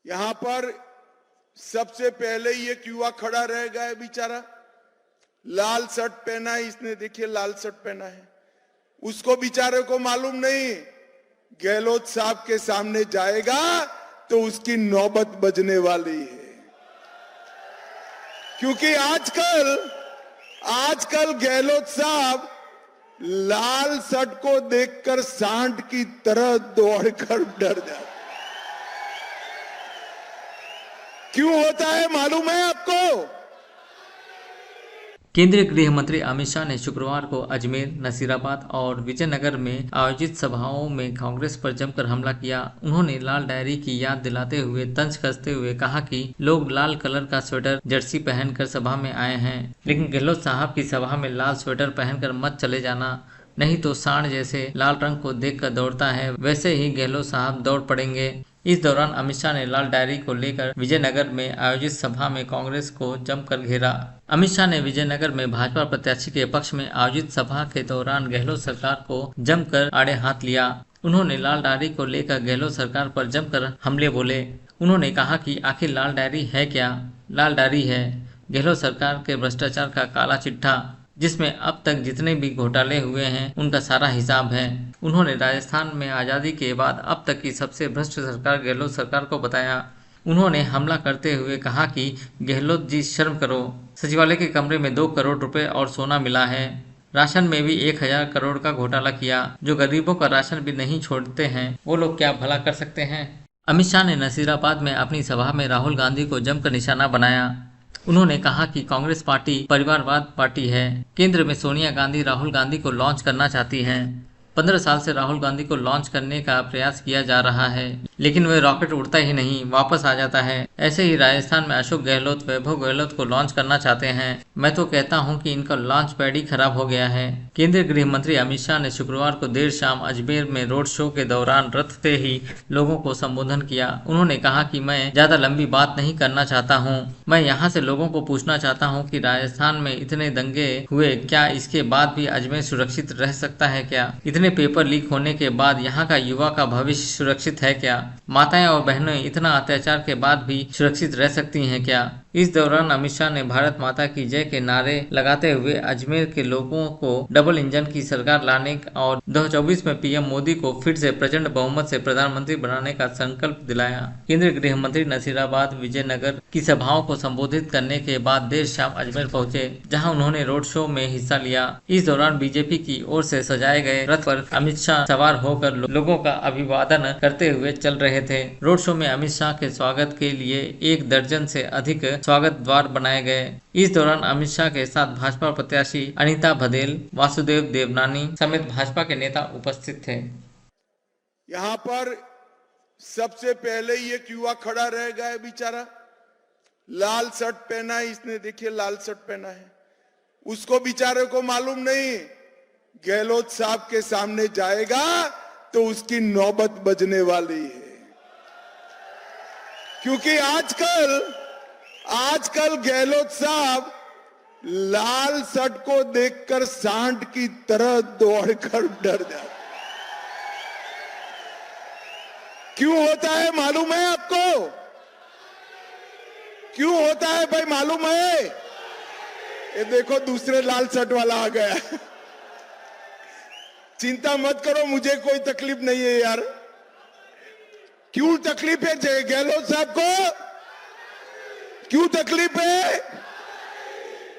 यहां पर सबसे पहले ये युवा खड़ा रह गया है बेचारा, लाल शर्ट पहना है इसने, देखिए लाल शर्ट पहना है। उसको बेचारे को मालूम नहीं गहलोत साहब के सामने जाएगा तो उसकी नौबत बजने वाली है। क्योंकि आजकल गहलोत साहब लाल शर्ट को देखकर सांड की तरह दौड़कर डर जाते। क्यों होता है मालूम है आपको? केंद्रीय गृह मंत्री अमित शाह ने शुक्रवार को अजमेर, नसीराबाद और विजयनगर में आयोजित सभाओं में कांग्रेस पर जमकर हमला किया। उन्होंने लाल डायरी की याद दिलाते हुए तंज कसते हुए कहा कि लोग लाल कलर का स्वेटर जर्सी पहनकर सभा में आए हैं, लेकिन गहलोत साहब की सभा में लाल स्वेटर पहनकर मत चले जाना, नहीं तो सांड जैसे लाल रंग को देखकर दौड़ता है वैसे ही गहलोत साहब दौड़ पड़ेंगे। इस दौरान अमित शाह ने लाल डायरी को लेकर विजयनगर में आयोजित सभा में कांग्रेस को जमकर घेरा। अमित शाह ने विजयनगर में भाजपा प्रत्याशी के पक्ष में आयोजित सभा के दौरान गहलोत सरकार को जमकर आड़े हाथ लिया। उन्होंने लाल डायरी को लेकर गहलोत सरकार पर जमकर हमले बोले। उन्होंने कहा कि आखिर लाल डायरी है क्या? लाल डायरी है गहलोत सरकार के भ्रष्टाचार का काला चिट्ठा, जिसमें अब तक जितने भी घोटाले हुए हैं उनका सारा हिसाब है। उन्होंने राजस्थान में आज़ादी के बाद अब तक की सबसे भ्रष्ट सरकार गहलोत सरकार को बताया। उन्होंने हमला करते हुए कहा कि गहलोत जी शर्म करो, सचिवालय के कमरे में 2 करोड़ रुपए और सोना मिला है। राशन में भी 1000 करोड़ का घोटाला किया। जो गरीबों का राशन भी नहीं छोड़ते हैं वो लोग क्या भला कर सकते हैं? अमित शाह ने नसीराबाद में अपनी सभा में राहुल गांधी को जमकर निशाना बनाया। उन्होंने कहा कि कांग्रेस पार्टी परिवारवाद पार्टी है। केंद्र में सोनिया गांधी राहुल गांधी को लॉन्च करना चाहती हैं। 15 साल से राहुल गांधी को लॉन्च करने का प्रयास किया जा रहा है, लेकिन वह रॉकेट उड़ता ही नहीं, वापस आ जाता है। ऐसे ही राजस्थान में अशोक गहलोत वैभव गहलोत को लॉन्च करना चाहते हैं। मैं तो कहता हूं कि इनका लॉन्च पैड ही खराब हो गया है। केंद्रीय गृह मंत्री अमित शाह ने शुक्रवार को देर शाम अजमेर में रोड शो के दौरान रथ से ही लोगों को संबोधन किया। उन्होंने कहा कि मैं ज्यादा लंबी बात नहीं करना चाहता हूँ। मैं यहाँ से लोगों को पूछना चाहता हूँ कि राजस्थान में इतने दंगे हुए, क्या इसके बाद भी अजमेर सुरक्षित रह सकता है क्या? इतने पेपर लीक होने के बाद यहाँ का युवा का भविष्य सुरक्षित है क्या? माताएं और बहनें इतना अत्याचार के बाद भी सुरक्षित रह सकती हैं क्या? इस दौरान अमित शाह ने भारत माता की जय के नारे लगाते हुए अजमेर के लोगों को डबल इंजन की सरकार लाने और 2024 में पीएम मोदी को फिर से प्रचंड बहुमत से प्रधानमंत्री बनाने का संकल्प दिलाया। केंद्रीय गृह मंत्री नसीराबाद, विजयनगर की सभाओं को संबोधित करने के बाद देर शाम अजमेर पहुंचे, जहां उन्होंने रोड शो में हिस्सा लिया। इस दौरान बीजेपी की ओर से सजाए गए रथ पर अमित शाह सवार होकर लोगों का अभिवादन करते हुए चल रहे थे। रोड शो में अमित शाह के स्वागत के लिए 1 दर्जन से अधिक स्वागत द्वार बनाए गए। इस दौरान अमित शाह के साथ भाजपा प्रत्याशी अनीता भदेल, वासुदेव देवनानी समेत भाजपा के नेता उपस्थित थे। यहां पर सबसे पहले ये युवा खड़ा रह गया है बेचारा, लाल शर्ट पहना है इसने, देखिए लाल शर्ट पहना है। उसको बेचारे को मालूम नहीं गहलोत साहब के सामने जाएगा तो उसकी नौबत बजने वाली है। क्योंकि आजकल गहलोत साहब लाल शर्ट को देखकर सांड की तरह दौड़कर डर जाते। क्यों होता है मालूम है आपको? क्यों होता है भाई मालूम है? ये देखो दूसरे लाल शर्ट वाला आ गया। चिंता मत करो, मुझे कोई तकलीफ नहीं है यार। क्यों तकलीफ है गहलोत साहब को? क्यों तकलीफ है?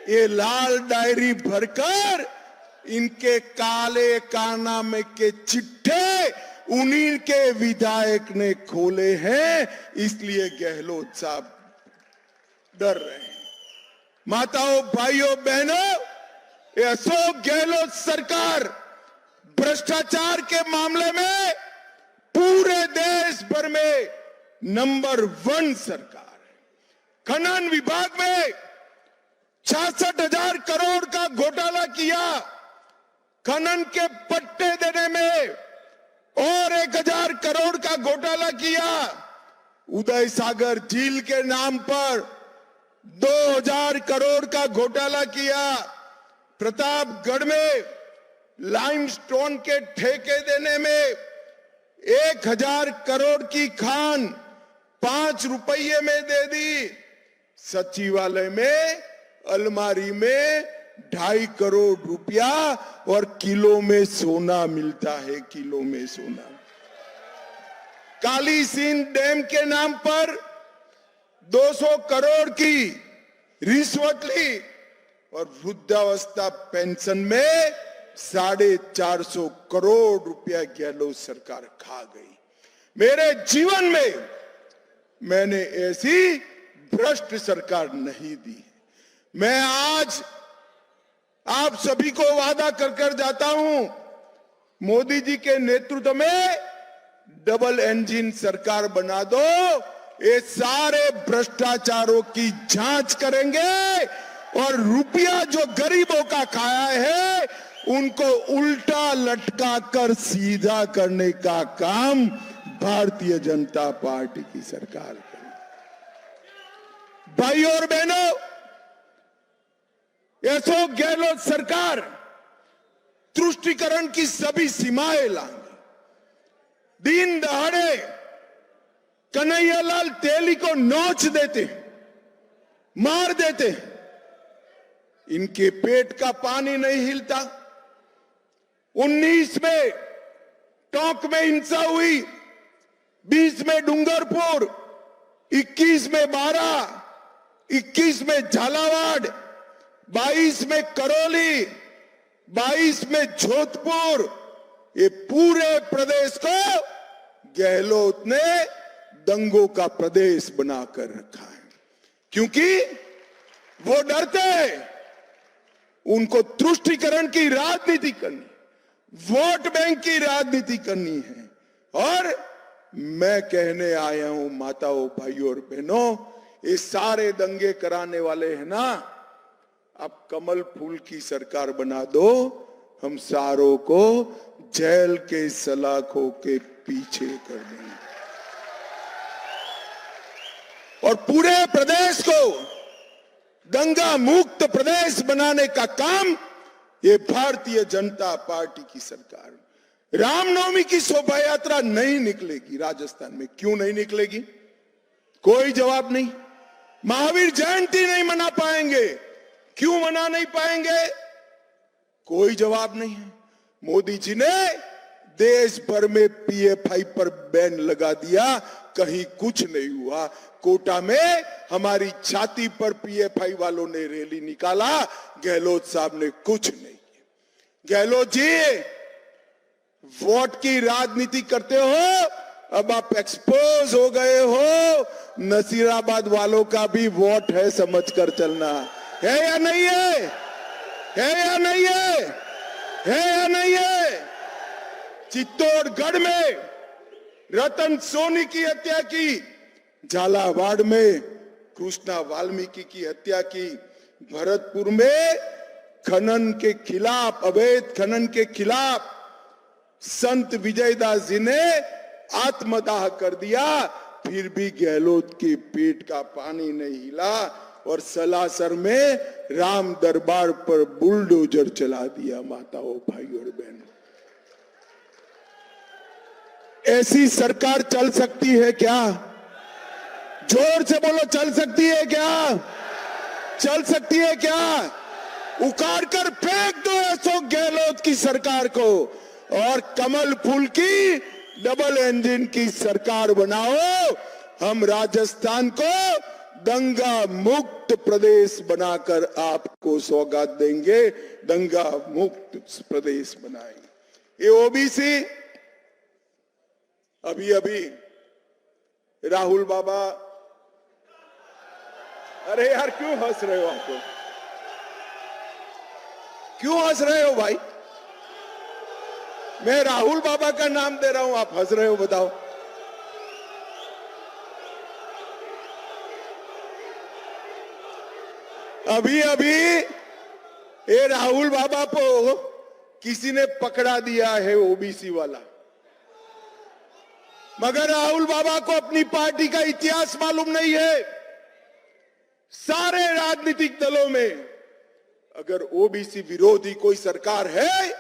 ये लाल डायरी भरकर इनके काले कारनामे के चिट्ठे उन्हीं के विधायक ने खोले हैं, इसलिए गहलोत साहब डर रहे हैं। माताओं, भाइयों, बहनों, ये अशोक गहलोत सरकार भ्रष्टाचार के मामले में पूरे देश भर में नंबर 1 सरकार है। खनन विभाग में 66,000 करोड़ का घोटाला किया। खनन के पट्टे देने में और 1,000 करोड़ का घोटाला किया। उदय सागर झील के नाम पर 2,000 करोड़ का घोटाला किया। प्रतापगढ़ में लाइमस्टोन के ठेके देने में 1,000 करोड़ की खान, 5 5 रुपये में दे दी। सचिवालय में अलमारी में 2.5 करोड़ रुपया और किलो में सोना मिलता है, किलो में सोना। काली सिंध डैम के नाम पर 200 करोड़ की रिश्वत ली और वृद्धावस्था पेंशन में 450 करोड़ रुपया गहलोत सरकार खा गई। मेरे जीवन में मैंने ऐसी भ्रष्ट सरकार नहीं दी। मैं आज आप सभी को वादा कर जाता हूं, मोदी जी के नेतृत्व में डबल इंजन सरकार बना दो। ये सारे भ्रष्टाचारों की जांच करेंगे और रुपया जो गरीबों का खाया है उनको उल्टा लटका कर सीधा करने का काम भारतीय जनता पार्टी की सरकार करेगी। भाइयों और बहनों, अशोक गहलोत सरकार तुष्टीकरण की सभी सीमाएं लाएंगे। दिन दहाड़े कन्हैयालाल तेली को नोच देते, मार देते, इनके पेट का पानी नहीं हिलता। 19 में टोंक में हिंसा हुई, 20 में डूंगरपुर, 21 में बारा, 21 में झालावाड़, 22 में करौली, 22 में जोधपुर, ये पूरे प्रदेश को गहलोत ने दंगों का प्रदेश बनाकर रखा है। क्योंकि वो डरते हैं, उनको तुष्टीकरण की राजनीति करनी, वोट बैंक की राजनीति करनी है। और मैं कहने आया हूं माताओं, भाइयों और बहनों, ये सारे दंगे कराने वाले हैं ना, अब कमल फूल की सरकार बना दो, हम सारों को जेल के सलाखों के पीछे कर देंगे और पूरे प्रदेश को दंगा मुक्त प्रदेश बनाने का काम ये भारतीय जनता पार्टी की सरकार। रामनवमी की शोभा यात्रा नहीं निकलेगी राजस्थान में। क्यों नहीं निकलेगी? कोई जवाब नहीं। महावीर जयंती नहीं मना पाएंगे। क्यों मना नहीं पाएंगे? कोई जवाब नहीं है। मोदी जी ने देश भर में पीएफआई पर बैन लगा दिया, कहीं कुछ नहीं हुआ। कोटा में हमारी छाती पर पीएफआई वालों ने रैली निकाला, गहलोत साहब ने कुछ नहीं किया। गहलोत जी, वोट की राजनीति करते हो, अब आप एक्सपोज हो गए हो। नसीराबाद वालों का भी वोट है, समझ कर चलना है या नहीं है? है या नहीं है? है या नहीं है? चित्तौड़गढ़ में रतन सोनी की हत्या की, झालावाड़ में कृष्णा वाल्मीकि की हत्या की, भरतपुर में खनन के खिलाफ, अवैध खनन के खिलाफ संत विजयदास जी ने आत्मदाह कर दिया, फिर भी गहलोत के पेट का पानी नहीं हिला और सलासर में राम दरबार पर बुलडोजर चला दिया। माताओं, भाइयों और बहनों, ऐसी सरकार चल सकती है क्या? जोर से बोलो, चल सकती है क्या? चल सकती है क्या? उखाड़ कर फेंक दो अशोक गहलोत की सरकार को और कमल फूल की डबल इंजन की सरकार बनाओ। हम राजस्थान को दंगा मुक्त प्रदेश बनाकर आपको सौगात देंगे, दंगा मुक्त प्रदेश बनाएंगे। ये ओबीसी, अभी अभी राहुल बाबा, अरे यार क्यों हंस रहे हो? आपको क्यों हंस रहे हो भाई? मैं राहुल बाबा का नाम दे रहा हूं, आप हंस रहे हो, बताओ। अभी अभी ये राहुल बाबा को किसी ने पकड़ा दिया है, ओबीसी वाला। मगर राहुल बाबा को अपनी पार्टी का इतिहास मालूम नहीं है। सारे राजनीतिक दलों में अगर ओबीसी विरोधी कोई सरकार है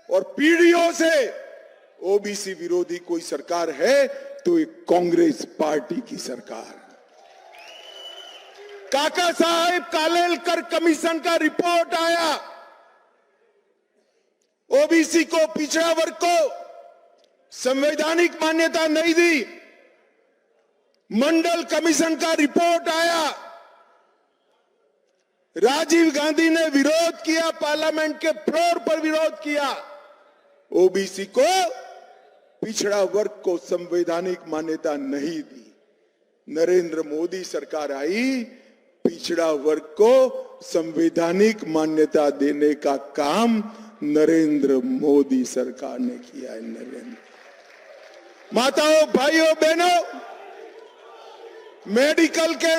और पीढ़ियों से ओबीसी विरोधी कोई सरकार है तो ये कांग्रेस पार्टी की सरकार। काका साहेब कालेलकर कमीशन का रिपोर्ट आया, ओबीसी को, पिछड़ा वर्ग को संवैधानिक मान्यता नहीं दी। मंडल कमीशन का रिपोर्ट आया, राजीव गांधी ने विरोध किया, पार्लियामेंट के फ्लोर पर विरोध किया। ओबीसी को, पिछड़ा वर्ग को संवैधानिक मान्यता नहीं दी। नरेंद्र मोदी सरकार आई, पिछड़ा वर्ग को संवैधानिक मान्यता देने का काम नरेंद्र मोदी सरकार ने किया है। नरेंद्र, माताओं, भाइयों, बहनों, मेडिकल के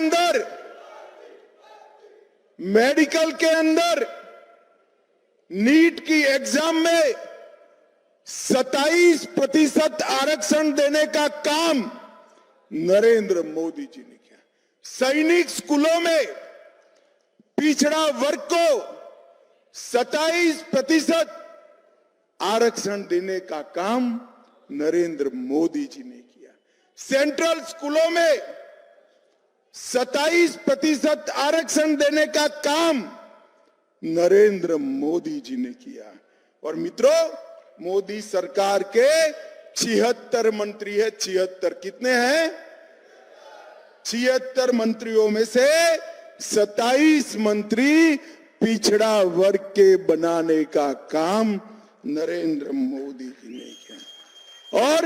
अंदर नीट की एग्जाम में 27% आरक्षण देने का काम नरेंद्र मोदी जी ने किया। सैनिक स्कूलों में पिछड़ा वर्ग को 27% आरक्षण देने का काम नरेंद्र मोदी जी ने किया। सेंट्रल स्कूलों में 27% आरक्षण देने का काम नरेंद्र मोदी जी ने किया। और मित्रों, मोदी सरकार के 76 मंत्री है। 76 कितने हैं? 76 मंत्रियों में से 27 मंत्री पिछड़ा वर्ग के बनाने का काम नरेंद्र मोदी जी ने किया। और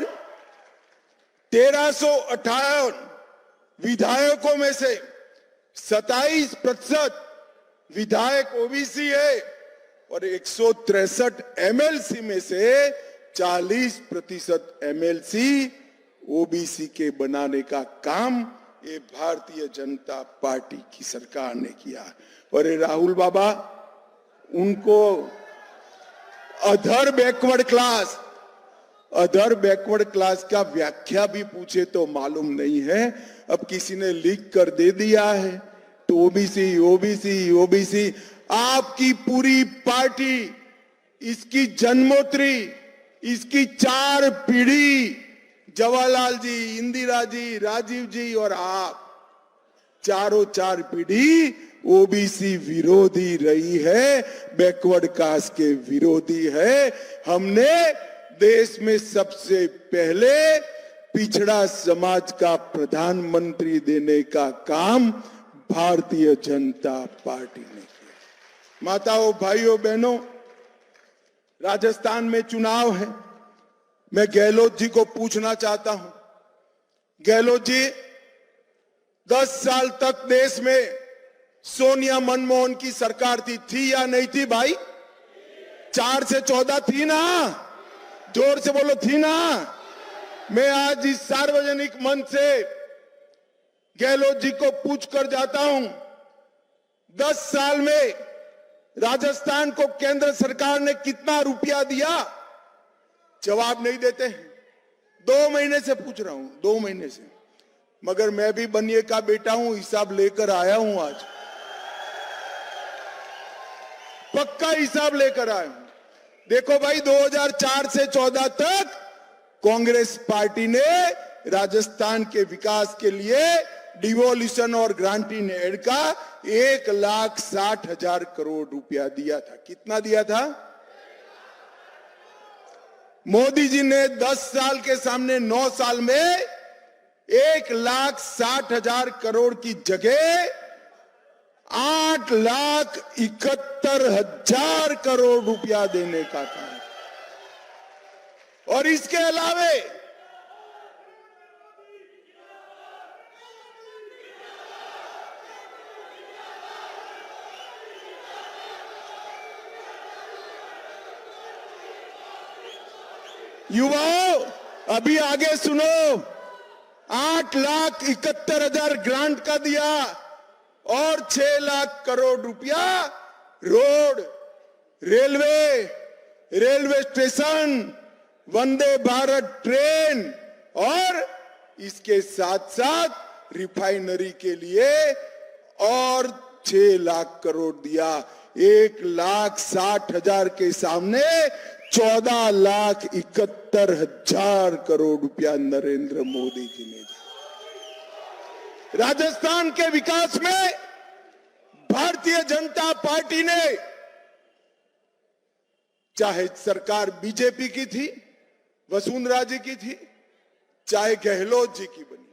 1358 विधायकों में से 27% विधायक ओबीसी है और 163 एमएलसी में से 40% एमएलसी ओबीसी के बनाने का काम ये भारतीय जनता पार्टी की सरकार ने किया। और ये राहुल बाबा, उनको अदर बैकवर्ड क्लास का व्याख्या भी पूछे तो मालूम नहीं है। अब किसी ने लिख कर दे दिया है तो ओबीसी। आपकी पूरी पार्टी, इसकी जन्मोत्तरी, इसकी 4 पीढ़ी, जवाहरलाल जी, इंदिरा जी, राजीव जी और आप, चारों 4 पीढ़ी ओबीसी विरोधी रही है, बैकवर्ड कास्ट के विरोधी है। हमने देश में सबसे पहले पिछड़ा समाज का प्रधानमंत्री देने का काम भारतीय जनता पार्टी ने किया। माताओं, भाइयों, बहनों, राजस्थान में चुनाव है। मैं गहलोत जी को पूछना चाहता हूं, गहलोत जी, 10 साल तक देश में सोनिया मनमोहन की सरकार थी या नहीं थी भाई? 4 से 14 थी ना? जोर से बोलो, थी ना? मैं आज इस सार्वजनिक मंच से गहलोत जी को पूछ कर जाता हूं, 10 साल में राजस्थान को केंद्र सरकार ने कितना रुपया दिया? जवाब नहीं देते। 2 महीने से पूछ रहा हूं, 2 महीने से। मगर मैं भी बनिए का बेटा हूं, हिसाब लेकर आया हूं। आज पक्का हिसाब लेकर आया हूं। देखो भाई, 2004 से 14 तक कांग्रेस पार्टी ने राजस्थान के विकास के लिए डिवोल्यूशन और ग्रांटिंग एड का 1,60,000 करोड़ रुपया दिया था। कितना दिया था? मोदी जी ने 10 साल के सामने 9 साल में 1,60,000 करोड़ की जगह 8,71,000 करोड़ रुपया देने का काम। और इसके अलावे युवाओं, अभी आगे सुनो, 8,71,000 ग्रांट का दिया और 6 लाख करोड़ रुपया road, railway station, Vande Bharat train और इसके साथ साथ रिफाइनरी के लिए और 6 लाख करोड़ दिया। 1,60,000 के सामने 14,71,000 करोड़ रुपया नरेंद्र मोदी जी ने दिया। राजस्थान के विकास में भारतीय जनता पार्टी ने, चाहे सरकार बीजेपी की थी, वसुंधरा जी की थी, चाहे गहलोत जी की बनी,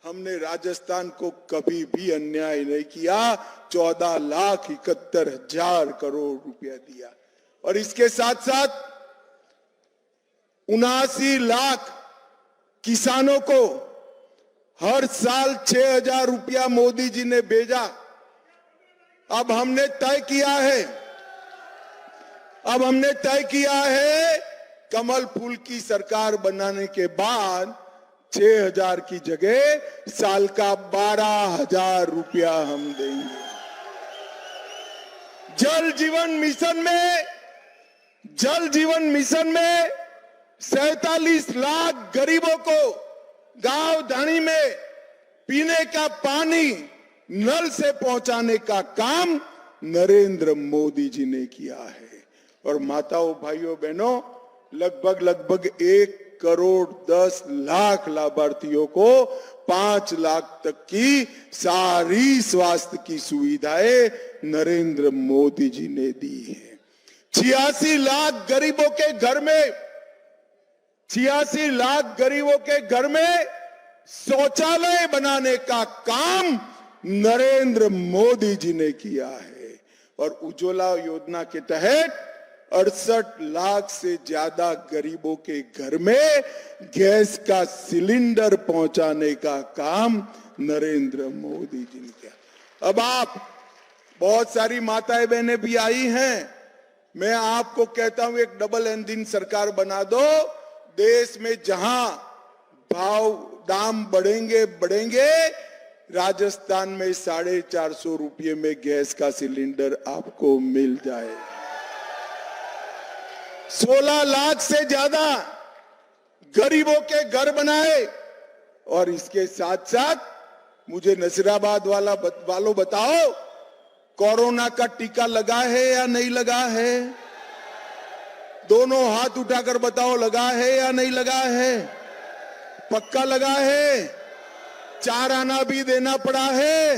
हमने राजस्थान को कभी भी अन्याय नहीं किया। 14,71,000 करोड़ रुपया दिया। और इसके साथ साथ 79 लाख किसानों को हर साल 6,000 रुपया मोदी जी ने भेजा। अब हमने तय किया है कमल फूल की सरकार बनाने के बाद 6,000 की जगह साल का 12,000 रुपया हम देंगे। जल जीवन मिशन में 47 लाख गरीबों को गांव धाणी में पीने का पानी नल से पहुंचाने का काम नरेंद्र मोदी जी ने किया है। और माताओं, भाइयों, बहनों, लगभग 1,10,00,000 लाभार्थियों को 5 लाख तक की सारी स्वास्थ्य की सुविधाएं नरेंद्र मोदी जी ने दी है। 86 लाख गरीबों के घर में शौचालय बनाने का काम नरेंद्र मोदी जी ने किया है। और उज्ज्वला योजना के तहत 68 लाख से ज्यादा गरीबों के घर में गैस का सिलेंडर पहुंचाने का काम नरेंद्र मोदी जी ने किया। अब आप, बहुत सारी माताएं बहनें भी आई हैं, मैं आपको कहता हूं एक डबल इंजन सरकार बना दो। देश में जहां दाम बढ़ेंगे, राजस्थान में 450 रुपये में गैस का सिलेंडर आपको मिल जाए। 16 लाख से ज्यादा गरीबों के घर बनाए। और इसके साथ साथ मुझे नसीराबाद वालों बताओ, कोरोना का टीका लगा है या नहीं लगा है? दोनों हाथ उठाकर बताओ, लगा है या नहीं लगा है? पक्का लगा है? 4 आना भी देना पड़ा है?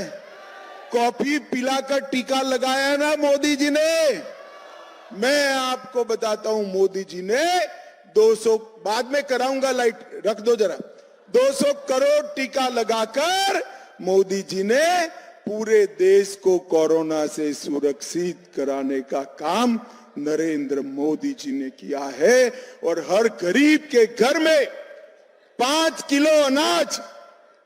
कॉफी पिलाकर टीका लगाया ना मोदी जी ने? मैं आपको बताता हूं, मोदी जी ने 200, बाद में कराऊंगा, लाइट रख दो जरा, 200 करोड़ टीका लगाकर मोदी जी ने पूरे देश को कोरोना से सुरक्षित कराने का काम नरेंद्र मोदी जी ने किया है। और हर गरीब के घर में 5 किलो अनाज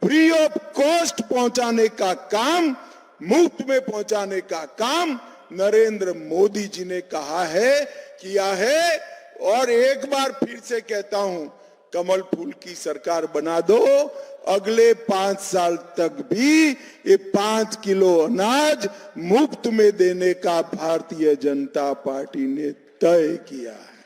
फ्री ऑफ कॉस्ट पहुंचाने का काम, मुफ्त में पहुंचाने का काम नरेंद्र मोदी जी ने किया है। और एक बार फिर से कहता हूं, कमल फूल की सरकार बना दो। अगले 5 साल तक भी ये 5 किलो अनाज मुफ्त में देने का भारतीय जनता पार्टी ने तय किया है।